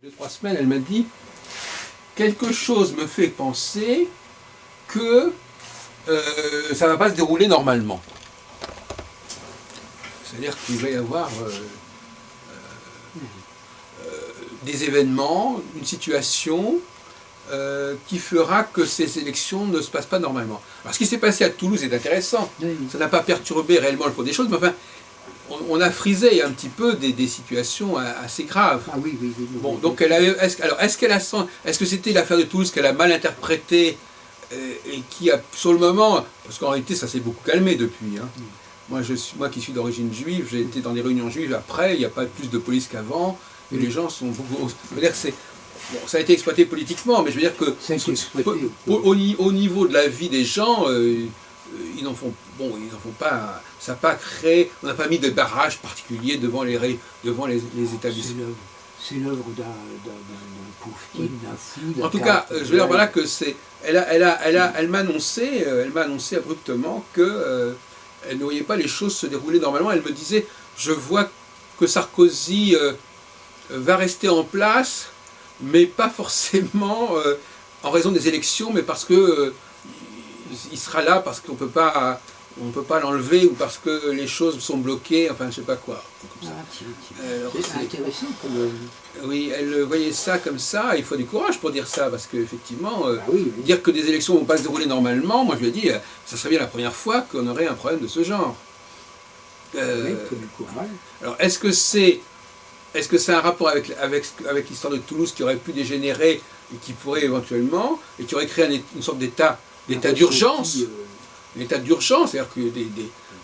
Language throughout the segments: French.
2-3 semaines, elle m'a dit quelque chose me fait penser que ça ne va pas se dérouler normalement. C'est-à-dire qu'il va y avoir des événements, une situation qui fera que ces élections ne se passent pas normalement. Alors ce qui s'est passé à Toulouse est intéressant. Oui. Ça n'a pas perturbé réellement le cours des choses, mais enfin, on a frisé un petit peu des situations assez graves. Ah oui, oui, oui. Bon, donc est-ce que c'était l'affaire de Toulouse qu'elle a mal interprétée et qui a, sur le moment, parce qu'en réalité ça s'est beaucoup calmé depuis. Hein. Moi qui suis d'origine juive, j'ai été dans des réunions juives après, il n'y a pas plus de police qu'avant, et les gens sont beaucoup... Je veux dire que c'est... Bon, ça a été exploité politiquement, mais je veux dire que au niveau de la vie des gens, ils n'en font pas, ça n'a pas créé, on n'a pas mis de barrage particulier devant les établissements. C'est l'œuvre d'un pauvre type, d'un fou. En tout cas, je veux dire voilà que c'est, elle m'a annoncé abruptement que elle ne voyait pas les choses se dérouler normalement. Elle me disait, je vois que Sarkozy va rester en place, mais pas forcément en raison des élections, mais parce que il sera là, parce qu'on ne peut pas l'enlever, ou parce que les choses sont bloquées, enfin je sais pas quoi. C'est intéressant comme... Oui, elle voyait ça comme ça, il faut du courage pour dire ça, parce qu'effectivement, dire que des élections ne vont pas se dérouler normalement, moi je lui ai dit, ça serait bien la première fois qu'on aurait un problème de ce genre. Oui, il faut du courage. Alors est-ce que c'est un rapport avec l'histoire de Toulouse qui aurait pu dégénérer, et qui pourrait éventuellement, et qui aurait créé une sorte d'état d'urgence, c'est-à-dire que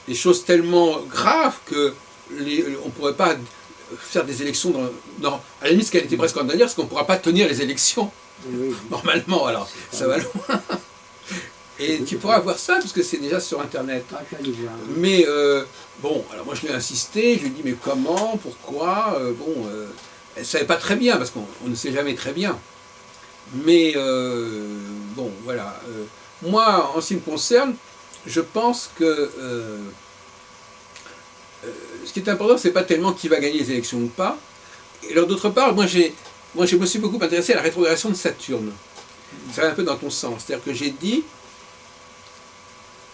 des choses tellement graves que on ne pourrait pas faire des élections à la limite, ce qu'elle était presque en train de dire, c'est qu'on ne pourra pas tenir les élections normalement, alors ça va loin. Et tu pourras voir ça, parce que c'est déjà sur Internet. Mais bon, alors moi je lui ai insisté, je lui ai dit mais comment, pourquoi, bon, elle ne savait pas très bien, parce qu'on ne sait jamais très bien. Mais bon, voilà. Moi, en ce qui me concerne, je pense que ce qui est important, c'est pas tellement qui va gagner les élections ou pas. Et alors d'autre part, moi je me suis beaucoup intéressé à la rétrogradation de Saturne. Ça va un peu dans ton sens. C'est-à-dire que j'ai dit,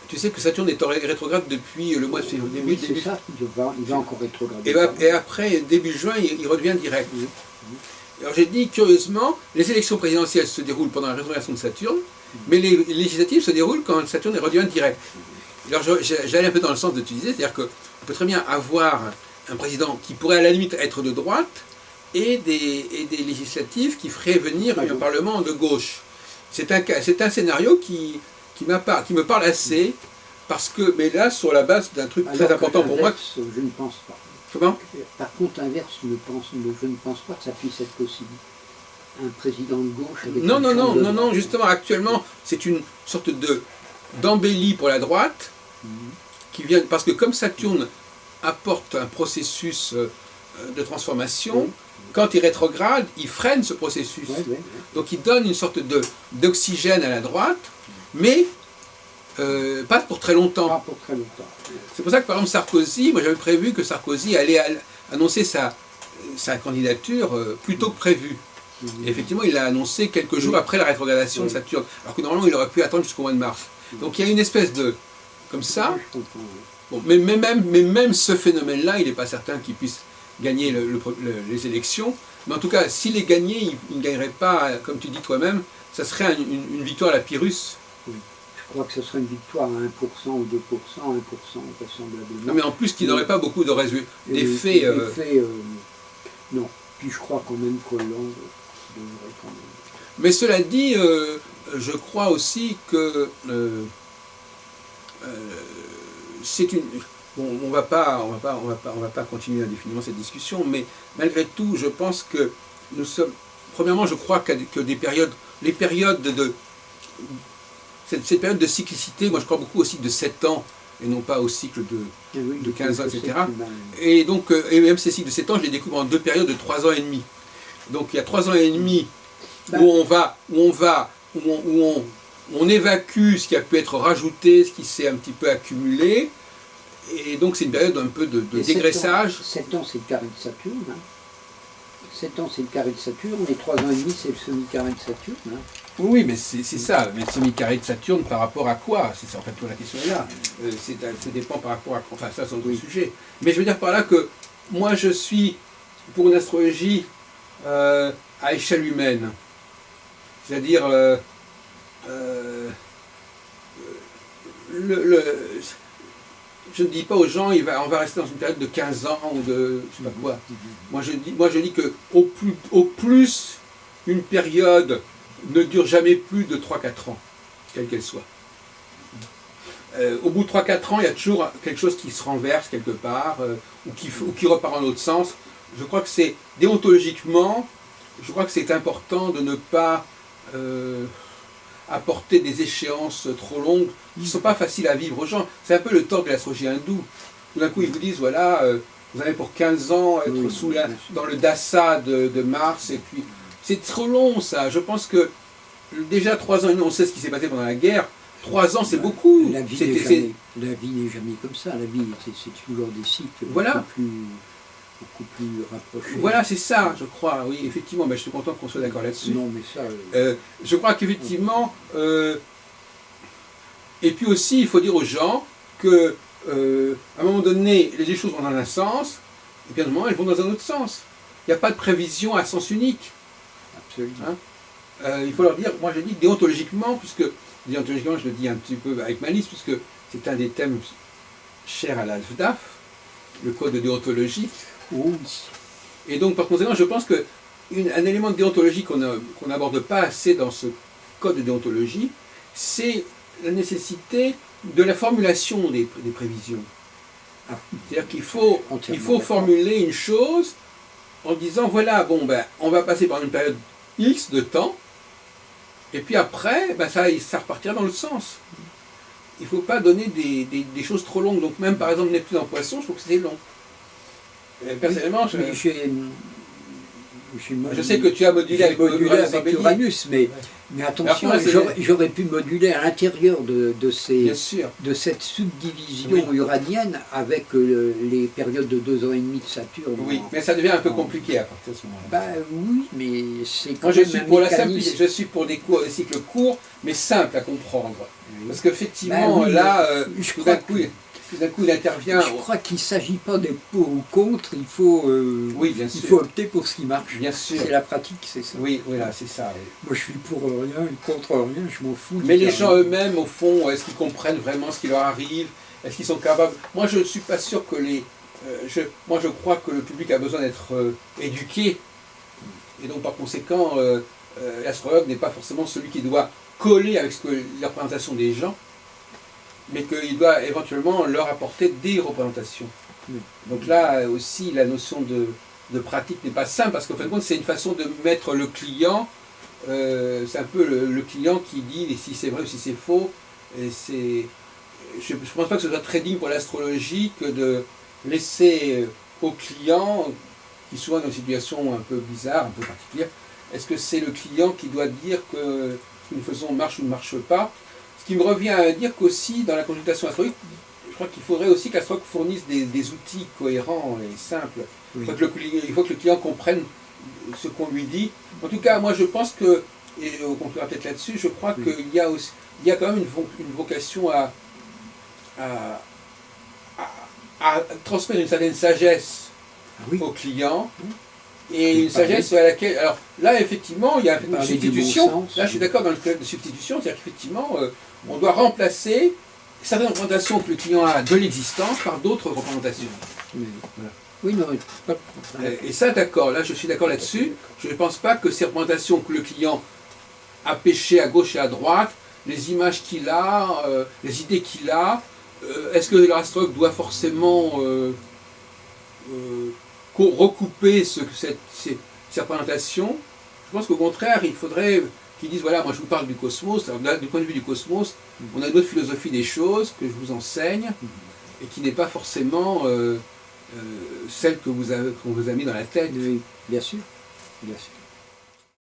tu sais que Saturne est en rétrograde depuis le mois de février. Oui, c'est ça, il va encore rétrograder. Et après, début juin, il redevient direct. Alors j'ai dit, curieusement, les élections présidentielles se déroulent pendant la rétrogradation de Saturne, mais les législatives se déroulent quand Saturne redevient direct. Alors j'allais un peu dans le sens de tu disais, c'est-à-dire qu'on peut très bien avoir un président qui pourrait à la limite être de droite et des législatives qui feraient venir un parlement de gauche. C'est un scénario qui me parle assez, parce que, mais là, sur la base d'un truc très important pour moi. Je ne pense pas. Comment? Par contre, l'inverse, je ne pense pas que ça puisse être possible. Un président de gauche avec non, justement, actuellement, c'est une sorte d'embellie pour la droite, qui vient, parce que comme Saturne apporte un processus de transformation, quand il rétrograde, il freine ce processus. Donc il donne une sorte d'oxygène à la droite, mais pas pour très longtemps. C'est pour ça que par exemple Sarkozy, moi j'avais prévu que Sarkozy allait annoncer sa candidature plus tôt que prévu. Et effectivement, il l'a annoncé quelques jours après la rétrogradation de Saturne, alors que normalement il aurait pu attendre jusqu'au mois de mars. Donc il y a une espèce de... comme ça. Bon, mais même ce phénomène-là, il n'est pas certain qu'il puisse gagner les élections. Mais en tout cas, s'il les gagnait, il ne gagnerait pas, comme tu dis toi-même, ça serait une victoire à la Pyrrhus. Je crois que ce serait une victoire à 1% ou 2%, 1% vraisemblablement. Non, mais en plus, qu'il n'aurait pas beaucoup d'effets. Non. Puis je crois quand même que Hollande devrait quand même. Mais cela dit, je crois aussi que c'est une... Bon, on va pas continuer indéfiniment cette discussion, mais malgré tout, je pense que nous sommes... Premièrement, je crois que les périodes de... Cette période de cyclicité, moi je crois beaucoup au cycle de 7 ans, et non pas au cycle de 15 ans, etc. Et donc, et même ces cycles de 7 ans, je les découvre en 2 périodes de 3 ans et demi. Donc il y a 3 ans et demi où on évacue ce qui a pu être rajouté, ce qui s'est un petit peu accumulé, et donc c'est une période un peu de dégraissage. 7 ans, c'est le carré de Saturne. 7 ans, c'est le carré de Saturne, et 3 ans et demi, c'est le semi-carré de Saturne. Hein. Oui, mais c'est ça. Mais le semi-carré de Saturne, par rapport à quoi? C'est ça, en fait, la question est là. Ça dépend par rapport à... Enfin, ça, c'est un autre sujet. Mais je veux dire par là que moi, je suis pour une astrologie à échelle humaine. C'est-à-dire... je ne dis pas aux gens, on va rester dans une période de 15 ans ou de je sais pas quoi. Moi je dis que au plus une période ne dure jamais plus de 3-4 ans, quelle qu'elle soit. Au bout de 3-4 ans, il y a toujours quelque chose qui se renverse quelque part, ou qui repart en l'autre sens. Je crois que c'est, déontologiquement, je crois que c'est important de ne pas apporter des échéances trop longues qui ne sont pas faciles à vivre aux gens. C'est un peu le tort de l'astrologie hindoue. Tout d'un coup, ils vous disent, voilà, vous avez pour 15 ans être dans le dasa de Mars, et puis c'est trop long ça. Je pense que déjà 3 ans et demi, on sait ce qui s'est passé pendant la guerre. 3 ans, c'est beaucoup. La vie n'est jamais comme ça. La vie, c'est toujours des cycles beaucoup plus rapprochés. Voilà, c'est ça, je crois. Oui, effectivement, mais je suis content qu'on soit d'accord là-dessus. Non, mais ça... je crois qu'effectivement... et puis aussi, il faut dire aux gens que à un moment donné, les choses vont dans un sens, et puis à un moment, elles vont dans un autre sens. Il n'y a pas de prévision à sens unique. Absolument. Hein, il faut leur dire, moi je dis déontologiquement, puisque déontologiquement je le dis un petit peu avec malice, puisque c'est un des thèmes chers à la FDAF, le code de déontologie. Oui. Et donc par conséquent, je pense qu'un élément de déontologie qu'on n'aborde pas assez dans ce code de déontologie, c'est la nécessité de la formulation des prévisions. C'est-à-dire qu'il faut formuler une chose en disant, voilà, bon, ben, on va passer par une période X de temps, et puis après, ben, ça repartira dans le sens. Il ne faut pas donner des choses trop longues. Donc même, par exemple, Neptune en Poisson, je trouve que c'est long. Personnellement, je sais que tu as modulé avec Uranus, mais attention, j'aurais pu moduler à l'intérieur de cette subdivision uranienne avec les périodes de 2 ans et demi de Saturne. Oui, mais ça devient un peu compliqué à partir de ce moment-là. Bah oui, mais c'est quand même je suis pour des cycles courts, mais simples à comprendre. Oui. Parce qu'effectivement, tout d'un coup, il intervient. Je crois qu'il ne s'agit pas d'être pour ou contre, il faut opter pour ce qui marche. Bien sûr. C'est la pratique, c'est ça. Oui, voilà, c'est ça. Oui. Moi, je suis pour rien et contre rien, je m'en fous. Mais les gens eux-mêmes, au fond, est-ce qu'ils comprennent vraiment ce qui leur arrive? Est-ce qu'ils sont capables? Moi, je ne suis pas sûr que moi, je crois que le public a besoin d'être éduqué. Et donc, par conséquent, l'astrologue n'est pas forcément celui qui doit coller avec la représentation des gens, mais qu'il doit éventuellement leur apporter des représentations. Donc là aussi, la notion de pratique n'est pas simple, parce qu'en fin de compte, c'est une façon de mettre le client, c'est un peu le client qui dit si c'est vrai ou si c'est faux. Et je ne pense pas que ce soit très digne pour l'astrologie que de laisser au client, qui soit dans une situation un peu bizarre, un peu particulière, est-ce que c'est le client qui doit dire que ce que nous faisons marche ou ne marche pas? Ce qui me revient à dire qu'aussi, dans la consultation astrologique, je crois qu'il faudrait aussi que l'astrologue fournisse des outils cohérents et simples. Oui. Il faut que le client comprenne ce qu'on lui dit. En tout cas, moi je pense que, et on conclura peut-être là-dessus, je crois qu'il y a quand même une vocation à transmettre une certaine sagesse au client. Et une sagesse à laquelle... Alors là, effectivement, il y a une substitution. Là, je suis d'accord dans le cas de substitution, c'est-à-dire qu'effectivement, on doit remplacer certaines représentations que le client a de l'existence par d'autres représentations. Voilà. Oui, non, et ça, d'accord, là, je suis d'accord là-dessus. Je ne pense pas que ces représentations que le client a pêchées à gauche et à droite, les images qu'il a, les idées qu'il a, est-ce que l'astrologue doit forcément recouper ces représentations? Je pense qu'au contraire, il faudrait qu'ils disent, voilà, moi je vous parle du cosmos, alors, du point de vue du cosmos, on a une autre philosophie des choses que je vous enseigne, et qui n'est pas forcément celle qu'on vous a mis dans la tête. Oui, bien sûr. Bien sûr.